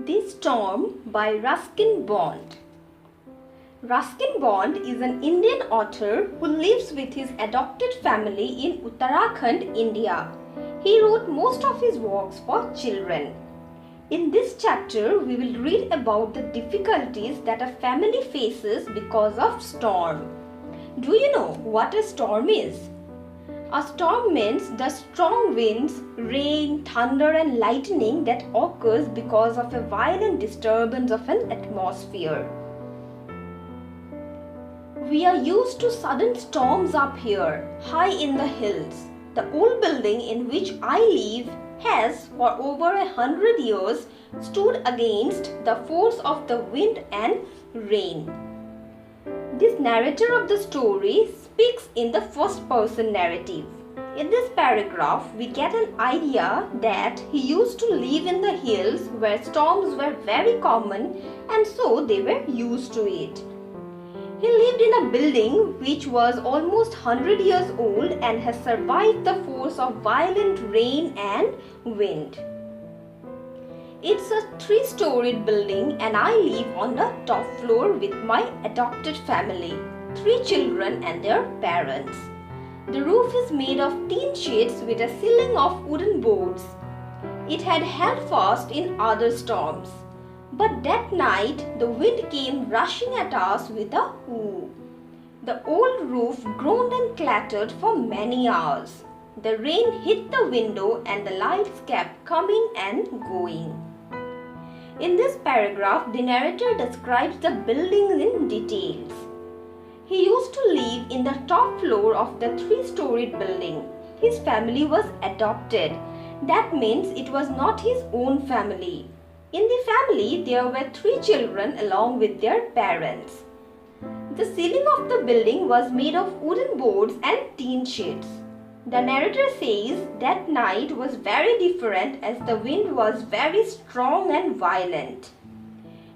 The Storm by Ruskin Bond. Ruskin Bond is an Indian author who lives with his adopted family in Uttarakhand, India. He wrote most of his works for children. In this chapter, we will read about the difficulties that a family faces because of storm. Do you know what a storm is? A storm means the strong winds, rain, thunder and lightning that occurs because of a violent disturbance of an atmosphere. We are used to sudden storms up here, high in the hills. The old building in which I live has for over 100 years stood against the force of the wind and rain. This narrator of the story speaks in the first person narrative. In this paragraph, we get an idea that he used to live in the hills where storms were very common and so they were used to it. He lived in a building which was almost 100 years old and has survived the force of violent rain and wind. It's a 3-storied building and I live on the top floor with my adopted family, 3 children and their parents. The roof is made of tin sheets with a ceiling of wooden boards. It had held fast in other storms. But that night, the wind came rushing at us with a whoo. The old roof groaned and clattered for many hours. The rain hit the window and the lights kept coming and going. In this paragraph, the narrator describes the building in details. He used to live in the top floor of the 3-storied building. His family was adopted. That means it was not his own family. In the family, there were 3 children along with their parents. The ceiling of the building was made of wooden boards and tin sheets. The narrator says that night was very different as the wind was very strong and violent.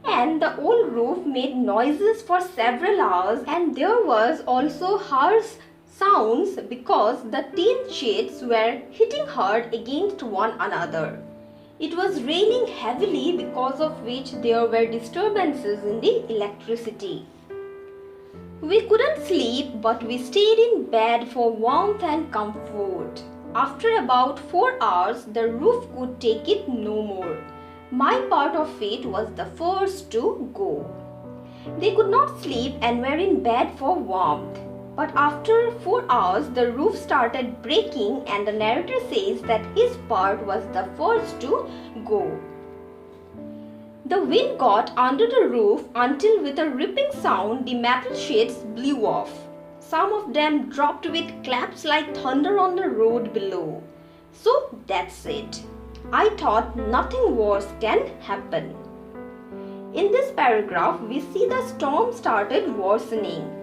And the old roof made noises for several hours and there was also harsh sounds because the tin sheets were hitting hard against one another. It was raining heavily because of which there were disturbances in the electricity. We couldn't sleep but we stayed in bed for warmth and comfort. After about 4 hours, the roof could take it no more. My part of it was the first to go. They could not sleep and were in bed for warmth. But after 4 hours, the roof started breaking and the narrator says that his part was the first to go. The wind got under the roof until with a ripping sound the metal sheets blew off. Some of them dropped with claps like thunder on the road below. So that's it. I thought nothing worse can happen. In this paragraph, we see the storm started worsening.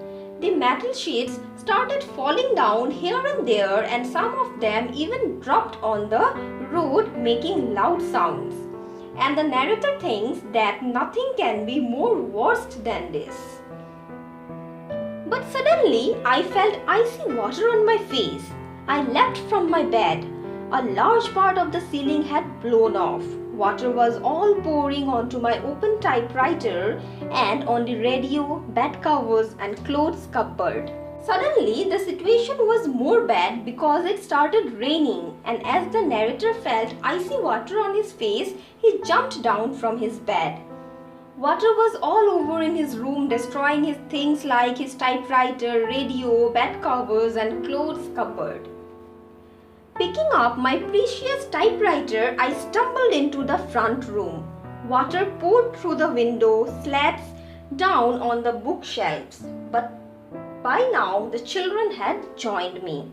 The metal sheets started falling down here and there and some of them even dropped on the road making loud sounds. And the narrator thinks that nothing can be more worst than this. But suddenly I felt icy water on my face. I leapt from my bed. A large part of the ceiling had blown off. Water was all pouring onto my open typewriter and on the radio, bed covers and clothes cupboard. Suddenly, the situation was more bad because it started raining and as the narrator felt icy water on his face, he jumped down from his bed. Water was all over in his room, destroying his things like his typewriter, radio, bed covers and clothes cupboard. Picking up my precious typewriter, I stumbled into the front room. Water poured through the window, slats down on the bookshelves. But by now, the children had joined me.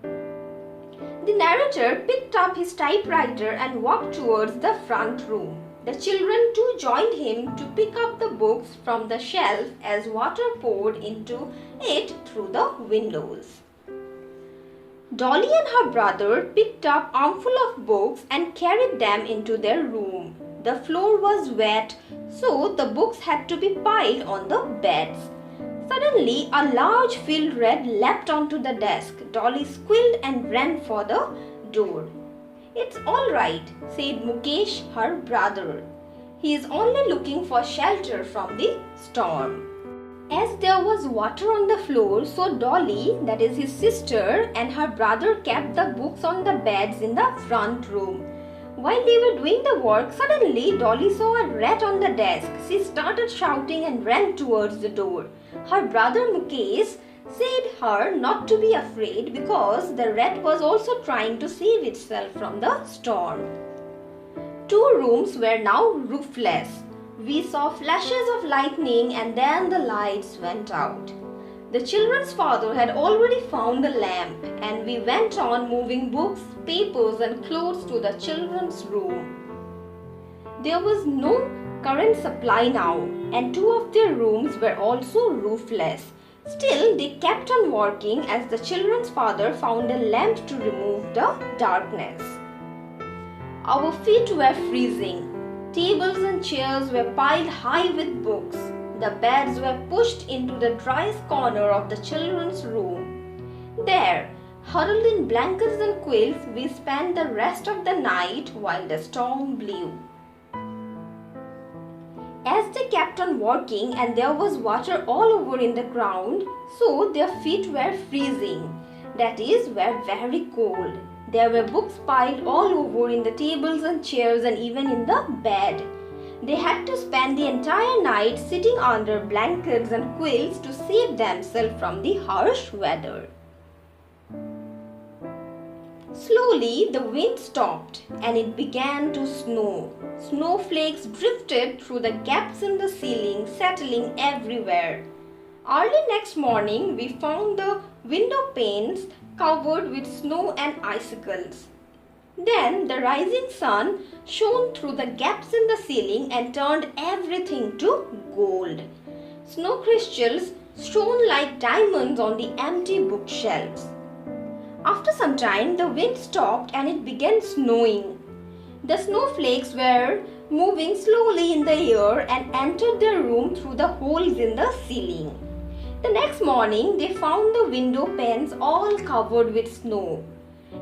The narrator picked up his typewriter and walked towards the front room. The children too joined him to pick up the books from the shelf as water poured into it through the windows. Dolly and her brother picked up armful of books and carried them into their room. The floor was wet, so the books had to be piled on the beds. Suddenly, a large field rat leapt onto the desk. Dolly squealed and ran for the door. "It's all right," said Mukesh, her brother. He is only looking for shelter from the storm. As there was water on the floor, so Dolly, that is his sister, and her brother kept the books on the beds in the front room. While they were doing the work, suddenly Dolly saw a rat on the desk. She started shouting and ran towards the door. Her brother Mukesh said her not to be afraid because the rat was also trying to save itself from the storm. 2 rooms were now roofless. We saw flashes of lightning and then the lights went out. The children's father had already found the lamp and we went on moving books, papers and clothes to the children's room. There was no current supply now and 2 of their rooms were also roofless. Still, they kept on working as the children's father found a lamp to remove the darkness. Our feet were freezing. Tables and chairs were piled high with books. The beds were pushed into the driest corner of the children's room. There, huddled in blankets and quilts, we spent the rest of the night while the storm blew. As they kept on working and there was water all over in the ground, so their feet were freezing. That is, were very cold. There were books piled all over in the tables and chairs and even in the bed. They had to spend the entire night sitting under blankets and quilts to save themselves from the harsh weather. Slowly, the wind stopped and it began to snow. Snowflakes drifted through the gaps in the ceiling, settling everywhere. Early next morning, we found the window panes covered with snow and icicles. Then the rising sun shone through the gaps in the ceiling and turned everything to gold. Snow crystals shone like diamonds on the empty bookshelves. After some time, the wind stopped and it began snowing. The snowflakes were moving slowly in the air and entered the room through the holes in the ceiling. The next morning, they found the window panes all covered with snow.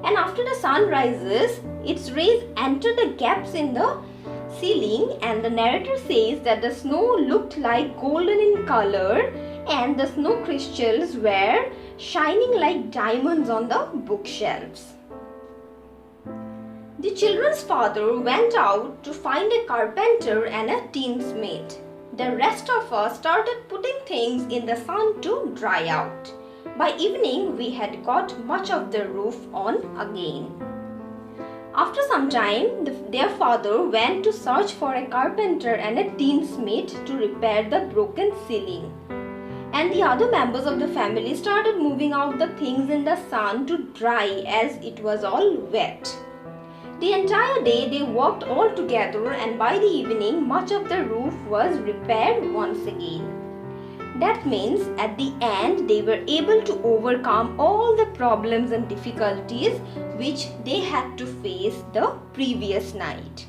And after the sun rises, its rays enter the gaps in the ceiling, and the narrator says that the snow looked like golden in color and the snow crystals were shining like diamonds on the bookshelves. The children's father went out to find a carpenter and a tinsmith. The rest of us started putting things in the sun to dry out. By evening, we had got much of the roof on again. After some time, their father went to search for a carpenter and a tinsmith to repair the broken ceiling. And the other members of the family started moving out the things in the sun to dry as it was all wet. The entire day they worked all together and by the evening much of the roof was repaired once again. That means at the end they were able to overcome all the problems and difficulties which they had to face the previous night.